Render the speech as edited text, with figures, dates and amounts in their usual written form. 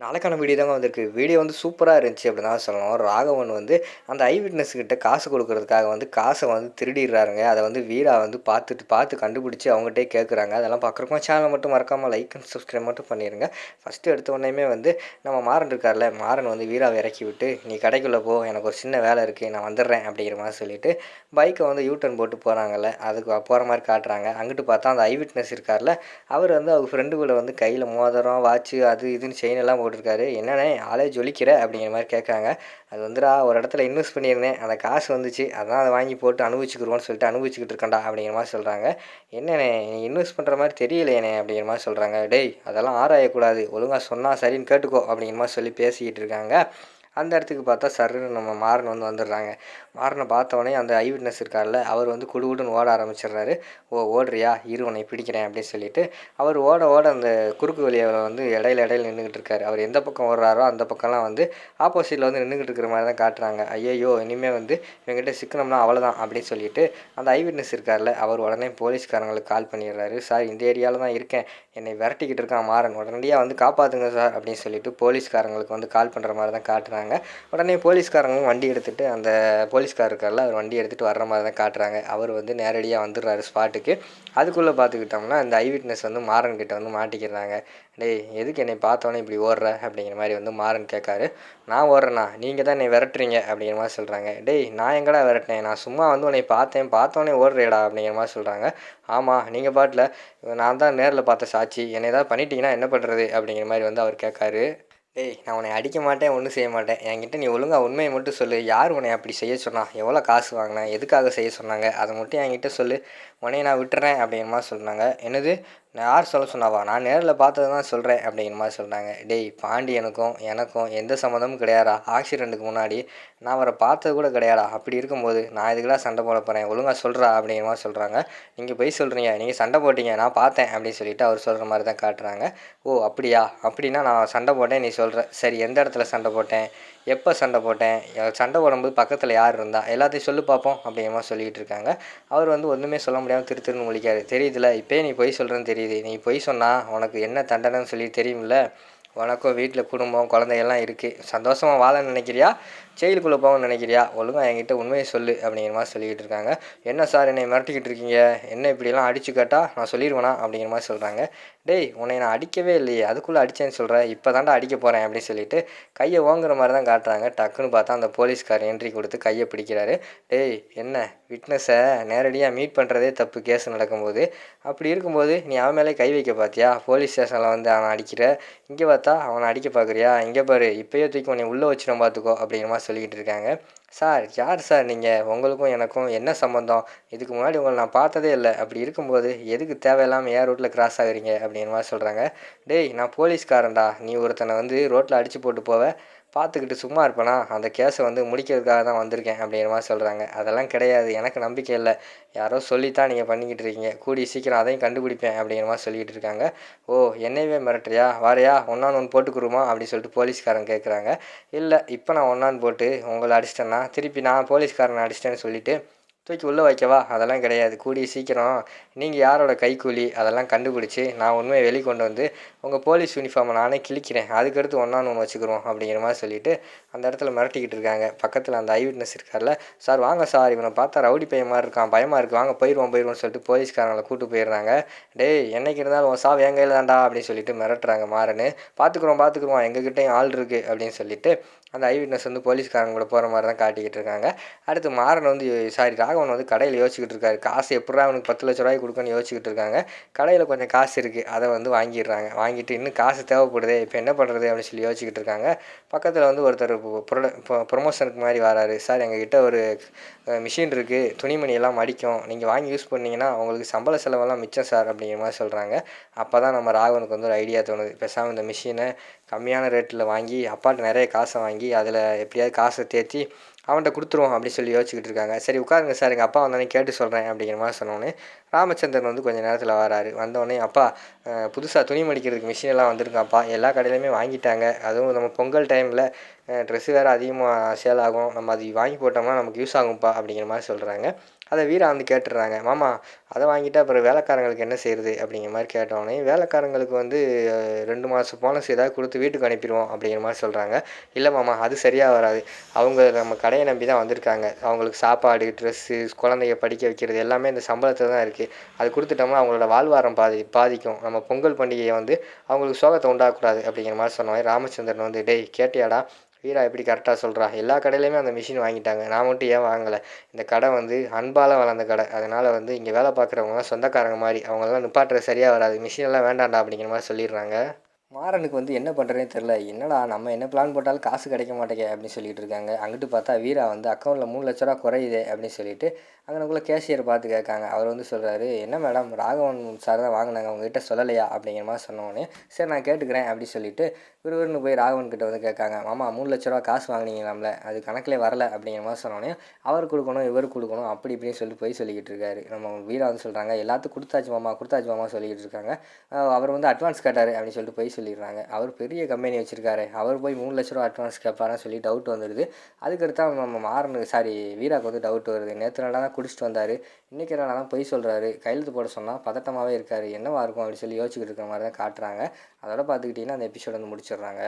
நாளைக்கான வீடியோ தாங்க வந்திருக்கு. வீடியோ வந்து சூப்பரா இருந்துச்சு அப்படின்னு தான் சொல்லணும். ராகவன் வந்து அந்த ஐ விட்னஸ் கிட்ட காசு கொடுக்கறதுக்காக வந்து காச வந்து திருடிர்றாருங்க. அத வந்து வீரா வந்து பார்த்து கண்டுபிடிச்சு அவங்ககிட்டயே கேட்குறாங்க. அதெல்லாம் பார்க்குறப்போ சேனல மட்டும் மறக்காம லைக் அண்ட் சப்ஸ்கிரைப் மட்டும் பண்ணிருங்க. ஃபர்ஸ்ட்டு எடுத்த உடனேயுமே வந்து நம்ம மாறன் இருக்கார்ல, மாறன் வந்து வீராவ இறக்கி விட்டு, "நீ கடைக்குள்ள போ. எனக்கு ஒரு சின்ன வேலை இருக்கு. நான் வந்துடுறேன்." அப்படிங்கிற மாரி சொல்லிட்டு பைக்க வந்து யூ டர்ன் போட்டு போறாங்கல்ல, அதுக்கு போற மாரி காட்டுறாங்க. அங்கிட்டு பார்த்தா அந்த ஐ விட்னஸ் இருக்கார்ல, அவர் வந்து அவர் ஃப்ரெண்டு கூட வந்து கையில மோதிரம், வாட்சு அது இதுன்னு செயின் எல்லாம் போட்டிருக்காரு. "என்னண்ணே ஆளே ஜொலிக்கிற?" அப்படிங்கிற மாரி கேட்குறாங்க. "அது வந்துடா ஒரு இடத்துல இன்வெஸ்ட் பண்ணியிருந்தேன். அந்த காசு வந்துச்சு. அதான் அத வாங்கி போட்டு அனுபவிச்சுக்குருவோன்னு சொல்லிட்டு அனுபவிச்சுக்கிட்டு இருக்கேன்டா." அப்படிங்கிற மாரி சொல்றாங்க. "என்னண்ணே நீ இன்வெஸ்ட் பண்ணுற மாரி தெரியலையேண்ணே." அப்படிங்கிற மாரி சொல்றாங்க. "டேய் அதெல்லாம் ஆராயக்கூடாது. ஒழுங்கா சொன்னா சரின்னு கேட்டுக்கோ." அப்படிங்கிற மாரி சொல்லி பேசிக்கிட்டு இருக்காங்க. அந்த இடத்துக்கு பார்த்தா சர்ருன்னு நம்ம மாறன் வந்து வந்துடுறாங்க. மாறன பார்த்தவொடனே அந்த ஐ விட்னஸ் இருக்கார்ல, அவர் வந்து குடுகுடுன்னு ஓட ஆரம்பிச்சிடுறாரு. "ஓ ஓடுறியா? இரு உன்னை பிடிக்கிறேன்." அப்படின்னு சொல்லிட்டு அவர் ஓட அந்த குறுக்கு வழியா வந்து இடையில நின்றுக்கிட்டு இருக்காரு. அவர் எந்த பக்கம் ஓடுறாரோ அந்த பக்கம்லாம் வந்து ஆப்போசிட்டில் வந்து நின்றுக்கிட்டு இருக்கிற மாதிரி தான் காட்டுறாங்க. ஐயையோ இனிமேல் வந்து இவங்ககிட்ட சிக்கனம்னா அவ்வளோதான் அப்படின்னு சொல்லிட்டு அந்த ஐ விட்னஸ் இருக்கார்ல, அவர் உடனே போலீஸ்காரங்களுக்கு கால் பண்ணிடுறாரு. "சார் இந்த ஏரியாவில் தான் இருக்கேன். என்னை விரட்டிக்கிட்டு இருக்கான் மாறன். உடனடியாக வந்து காப்பாற்றுங்க சார்." அப்படின்னு சொல்லிட்டு போலீஸ்காரங்களுக்கு வந்து கால் பண்ணுற மாதிரி தான் காட்டுறாங்க. உடனே போலீஸ்காரங்களும் வண்டி எடுத்துகிட்டு அந்த போலீஸ்கார் இருக்கார்ல, அவர் வண்டி எடுத்துகிட்டு வர்ற மாதிரி தான் காட்டுறாங்க. அவர் வந்து நேரடியாக வந்துடுறாரு ஸ்பாட்டுக்கு. அதுக்குள்ளே பார்த்துக்கிட்டோம்னா இந்த ஐ விட்னஸ் வந்து மாறன் கிட்ட வந்து மாட்டிக்கிறாங்க. "டேய் எதுக்கு என்னை பார்த்தோன்னே இப்படி ஓடுற?" அப்படிங்கிற மாதிரி வந்து மாறன் கேட்காரு. "நான் ஓடுறேண்ணா, நீங்கள் தான் என்னை விரட்டுறீங்க." அப்படிங்கிற மாதிரி சொல்கிறாங்க. "டேய் நான் எங்கடா விரட்டினேன்? நான் சும்மா வந்து உன்னை பார்த்தோன்னே ஓடுறேடா." அப்படிங்கிற மாதிரி சொல்கிறாங்க. "ஆமாம் நீங்கள் பாட்டில் நான் தான் நேரில் பார்த்த சாட்சி. என்னை ஏதாவது பண்ணிட்டீங்கன்னா என்ன பண்ணுறது?" அப்படிங்கிற மாதிரி வந்து அவர் கேட்காரு. "டேய் நான் உன்னை அடிக்க மாட்டேன், ஒன்றும் செய்ய மாட்டேன். என்கிட்ட நீ ஒழுங்கா உண்மையை மட்டும் சொல்லு. யார் உன்னை அப்படி செய்ய சொன்னா? எவ்வளோ காசு வாங்கின? எதுக்காக செய்ய சொன்னாங்க? அதை மட்டும் என்கிட்ட சொல்லு. உன்னைய நான் விட்டுறேன்." அப்படிங்கிற மாதிரி சொல்கிறாங்க. "என்னது? நான் யார் சொல்ல சொன்னாவா? நான் நேரில் பார்த்தது தான் சொல்கிறேன்." அப்படிங்கிற மாதிரி சொல்கிறாங்க. "டேய் பாண்டியனுக்கும் எனக்கும் எந்த சம்மந்தமும் கிடையாதுடா. ஆக்சிடெண்ட்டுக்கு முன்னாடி நான் அவரை பார்த்தது கூட கிடையாதுடா. அப்படி இருக்கும்போது நான் எதுக்குடா சண்டை போட போகிறேன்? ஒழுங்கா சொல்கிறா." அப்படிங்கிற மாதிரி சொல்கிறாங்க. "நீங்கள் பொய் சொல்கிறீங்க. நீங்கள் சண்டை போட்டீங்க. நான் பார்த்தேன்." அப்படின்னு சொல்லிட்டு அவர் சொல்கிற மாதிரி தான் காட்டுறாங்க. "ஓ அப்படியா? அப்படின்னா நான் சண்டை போட்டேன் நீ சொல்கிற. சரி எந்த இடத்துல சண்டை போட்டேன்? எப்போ சண்டை போட்டேன்? சண்டை போடும்போது பக்கத்தில் யார் இருந்தா? எல்லாத்தையும் சொல்லு பார்ப்போம்." அப்படிங்கிற மாதிரி சொல்லிக்கிட்டு இருக்காங்க. அவர் வந்து ஒன்றுமே சொல்ல முடியாமல் திருன்னு முழிக்காரு. "தெரியுதுல இப்போயே நீ பொய் சொல்கிறேன்னு தெரியுது. நீ பொய் சொன்னா உனக்கு என்ன தண்டனைன்னு சொல்லி தெரியும்ல. உனக்கும் வீட்டில் குடும்பம் குழந்தைகள்லாம் இருக்குது. சந்தோஷமாக வாழ நினைக்கிறியா? ஜெயிலுக்குள்ளே போகணும்னு நினைக்கிறியா? ஒழுங்கா என்கிட்ட உண்மையை சொல்லு." அப்படிங்கிற மாதிரி சொல்லிக்கிட்டு இருக்காங்க. "என்ன சார் என்னை மிரட்டிக்கிட்டு இருக்கீங்க? என்ன இப்படியெல்லாம் அடிச்சு கேட்டால் நான் சொல்லிடுவேனா?" அப்படிங்கிற மாதிரி சொல்கிறாங்க. "டேய் உன்னை நான் அடிக்கவே இல்லையே, அதுக்குள்ளே அடித்தேன்னு சொல்கிறேன். இப்போ தாண்டா அடிக்க போகிறேன்." அப்படின்னு சொல்லிட்டு கையை ஓங்குற மாதிரி தான் காட்டுறாங்க. டக்குன்னு பார்த்தா அந்த போலீஸ்கார் என்ட்ரி கொடுத்து கையை பிடிக்கிறாரு. "டேய் என்ன விட்னஸை நேரடியாக மீட் பண்ணுறதே தப்பு கேஸ் நடக்கும்போது. அப்படி இருக்கும்போது நீ அவன் மேலே கை வைக்க பார்த்தியா? போலீஸ் ஸ்டேஷனில் வந்து அவனை அடிக்கிற. இங்கே பார்த்தா அவனை அடிக்க பார்க்குறியா? இங்கே பாரு இப்போயே தூக்கி உன்னை உள்ளே வச்சிடும் பார்த்துக்கோ." அப்படிங்கிற மாதிரி சொல்லிக்கிட்டு இருக்காங்க. "சார் யார் சார் நீங்கள்? உங்களுக்கும் எனக்கும் என்ன சம்மந்தம்? இதுக்கு முன்னாடி உங்களை நான் பார்த்ததே இல்லை. அப்படி இருக்கும்போது எதுக்கு தேவையில்லாமல் ஏன் ரூட்டில் கிராஸ் ஆகுறீங்க?" அப்படிங்கிற மாதிரி சொல்கிறாங்க. "டேய் நான் போலீஸ்காரன்டா. நீ ஒருத்தனை வந்து ரோட்டில் அடித்து போட்டு போவ பார்த்துக்கிட்டு சும்மா இருப்பேனா? அந்த கேஸை வந்து முடிக்கிறதுக்காக தான் வந்திருக்கேன்." அப்படிங்கிற மாதிரி சொல்கிறாங்க. "அதெல்லாம் கிடையாது. எனக்கு நம்பிக்கை இல்லை. யாரோ சொல்லித்தான் நீங்கள் பண்ணிக்கிட்டு இருக்கீங்க. கூடிய சீக்கிரம் அதையும் கண்டுபிடிப்பேன்." அப்படிங்கிற மாதிரி சொல்லிக்கிட்டு இருக்காங்க. "ஓ என்னையவே மிரட்டுறியா? வாரியா? ஒன்னான் ஒன்று போட்டுக்குருமா?" அப்படின்னு சொல்லிட்டு போலீஸ்காரன் கேட்குறாங்க. "இல்லை இப்போ நான் ஒன்னான் போட்டு உங்களை அடிச்சிட்டேன்னா திருப்பி நான் போலீஸ்காரனை அடிச்சிட்டேன்னு சொல்லிட்டு தூக்கி உள்ளே வைக்கவா? அதெல்லாம் கிடையாது. கூடிய சீக்கிரம் நீங்கள் யாரோட கைக்கூலி அதெல்லாம் கண்டுபிடிச்சி நான் உண்மையை வெளிக்கொண்டு வந்து உங்கள் போலீஸ் யூனிஃபார்மை நானே கிழிக்கிறேன். அதுக்கடுத்து ஒன்னான்னு ஒன்று வச்சுக்கிறோம்." அப்படிங்கிற மாதிரி சொல்லிட்டு அந்த இடத்துல மிரட்டிக்கிட்டு இருக்காங்க. பக்கத்தில் அந்த ஐ விட்னஸ் இருக்கார்ல, "சார் வாங்க சார், இவனை பார்த்தா ரவுடி பையன் மாதிரி இருக்கான். பயமாக இருக்குது. வாங்க போயிடுவோம்னு சொல்லிட்டு போலீஸ்காரங்களை கூப்பிட்டு போயிடுறாங்க. "டேய் என்னைக்கு இருந்தாலும் உன் சாவு என் கையில் தான்டா." அப்படின்னு சொல்லிட்டு மிரட்டுறாங்க மாறனு. பார்த்துக்குறோம் எங்ககிட்டயும் ஆள் இருக்குது." அப்படின்னு சொல்லிட்டு அந்த ஐ விட்னஸ் வந்து போலீஸ்காரங்க கூட போகிற மாதிரி தான் காட்டிக்கிட்டு இருக்காங்க. அடுத்து மாறன் வந்து ராகவன் வந்து கடையில் யோசிச்சுக்கிட்டு இருக்காரு. காசு எப்படிடா அவனுக்கு 10,00,000 கொடுக்கணும்னு யோசிச்சுக்கிட்டு இருக்காங்க. கடையில் கொஞ்சம் காசு இருக்குது. அதை வந்து வாங்கிடுறாங்க. வாங்கிட்டு இன்னும் காசு தேவைப்படுதே, இப்போ என்ன பண்ணுறது அப்படின்னு சொல்லி யோசிச்சுக்கிட்டு இருக்காங்க. பக்கத்தில் வந்து ஒருத்தர் ப்ரொமோஷனுக்கு மாதிரி வராரு. "சார் எங்ககிட்ட ஒரு மிஷின் இருக்குது. துணிமணியெல்லாம் மடிக்கும். நீங்கள் வாங்கி யூஸ் பண்ணிங்கன்னா உங்களுக்கு சம்பள செலவெல்லாம் மிச்சம் சார்." அப்படிங்கிற மாதிரி சொல்கிறாங்க. அப்போ தான் நம்ம ராகவனுக்கு வந்து ஒரு ஐடியா தோணுது. பேசாமல் இந்த மிஷினை கம்மியான ரேட்டில் வாங்கி அப்பாட்ட நிறைய காசை வாங்கி அதில் எப்படியாவது காசை தேற்றி அவன்கிட்ட கொடுத்துருவோம் அப்படின்னு சொல்லி யோசிச்சுக்கிட்டு இருக்காங்க. "சரி உட்காருங்க சார், எங்கள் அப்பா வந்தோடனே கேட்டு சொல்கிறேன்." அப்படிங்கிற மாதிரி சொன்னோன்னே ராமச்சந்திரன் வந்து கொஞ்சம் நேரத்தில் வராரு. வந்தோடனே, "அப்பா புதுசாக துணி மடிக்கிறதுக்கு மிஷினெல்லாம் வந்திருக்காப்பா. எல்லா கடையிலையுமே வாங்கிட்டாங்க. அதுவும் நம்ம பொங்கல் டைமில் ட்ரெஸ்ஸு வேறு அதிகமாக சேல் ஆகும். நம்ம அது வாங்கி போட்டோம்னா நமக்கு யூஸ் ஆகும்ப்பா." அப்படிங்கிற மாதிரி சொல்கிறாங்க. அதை வீரா வந்து கேட்டுடுறாங்க. மாமா அதை வாங்கிட்டா அப்புறம் வேலைக்காரங்களுக்கு என்ன செய்கிறது அப்படிங்கிற மாதிரி கேட்டோடனே, வேலைக்காரங்களுக்கு வந்து 2 மாதம் போனஸ் ஏதாவது கொடுத்து வீட்டுக்கு அனுப்பிடுவோம் அப்படிங்கிற மாதிரி சொல்கிறாங்க. இல்லை மாமா அது சரியாக வராது. அவங்க நம்ம கடையை நம்பி தான் வந்திருக்காங்க. அவங்களுக்கு சாப்பாடு, ட்ரெஸ்ஸு, குழந்தைய படிக்க வைக்கிறது எல்லாமே இந்த சம்பளத்தில் தான் இருக்குது. அது கொடுத்துட்டோம்னா அவங்களோட வாழ்வாரம் பாதிக்கும். நம்ம பொங்கல் பண்டிகையை வந்து அவங்களுக்கு சோகத்தை உண்டாக்கக்கூடாது அப்படிங்கிற மாதிரி சொன்னோடனே ராமச்சந்திரன் வந்து, டேய் கேட்டியாடா, வீரா எப்படி கரெக்டாக சொல்கிறா, எல்லா கடையிலையுமே அந்த மிஷின் வாங்கிட்டாங்க, நான் மட்டும் ஏன் வாங்கலை? இந்த கடை வந்து அன்பால் வளர்ந்த கடை, அதனால் வந்து இங்கே வேலை பார்க்குறவங்கலாம் சொந்தக்காரங்க மாதிரி, அவங்களெல்லாம் நிப்பாட்டுறது சரியாக வராது, மிஷினெல்லாம் வேண்டாம்டா அப்படிங்கிற மாதிரி சொல்லிடுறாங்க. மாறனுக்கு வந்து என்ன பண்ணுறதுனே தெரில. என்னடா நம்ம என்ன பிளான் போட்டாலும் காசு கிடைக்க மாட்டேங்க அப்படின்னு சொல்லிட்டு இருக்காங்க. அங்கிட்டு பார்த்தா வீரா வந்து அக்கௌண்ட்டில் 3,00,000 குறையுதே அப்படின்னு சொல்லிட்டு அங்கனக்குள்ளே கேஷியர் பார்த்து கேட்காங்க. அவர் வந்து சொல்கிறாரு, என்ன மேடம் ராகவன் சார் தான் வாங்கினாங்க, உங்ககிட்ட சொல்லலையா அப்படிங்கிற மாதிரி சொன்னோடனே, சரி நான் கேட்டுக்கிறேன் அப்படின்னு சொல்லிட்டு விறுவிறுன்னு போய் ராகவன் கிட்ட வந்து கேட்காங்க. மாமா 3,00,000 காசு வாங்கினீங்களாம்ல, அது கணக்கிலே வரல அப்படிங்கிற மாதிரி சொன்னோடனே, அவர் கொடுக்கணும் இவர் கொடுக்கணும் அப்படி இப்படின்னு சொல்லிட்டு போய் சொல்லிக்கிட்டு இருக்காரு. நம்ம வீரா வந்து சொல்கிறாங்க, எல்லாத்துக்கும் கொடுத்தாச்சு மாமா சொல்லிக்கிட்டு இருக்காங்க. அவர் வந்து அட்வான்ஸ் கேட்டார் அப்படின்னு சொல்லிட்டு போய் சொல்லிடுறாங்க. அவர் பெரிய கம்பெனி வச்சுருக்காரு, அவர் போய் 3,00,000 அட்வான்ஸ் கேட்பாருன்னு சொல்லி டவுட் வந்துடுது. அதுக்கடுத்து நம்ம வீராவுக்கு வந்து டவுட் வருது. நேற்று நாளாக தான் குடிச்சிட்டு வந்தார், இன்றைக்கி நாளாக தான் பொய் சொல்கிறாரு, கையெழுத்து போட சொன்னால் பதட்டமாகவே இருக்கார், என்னவா இருக்கும் அப்படின்னு சொல்லி யோசிச்சுக்கிட்டு இருக்கிற மாதிரி தான் காட்டுறாங்க. அதோட பார்த்துக்கிட்டிங்கன்னா அந்த எபிசோட் வந்து முடிச்சிடுறாங்க.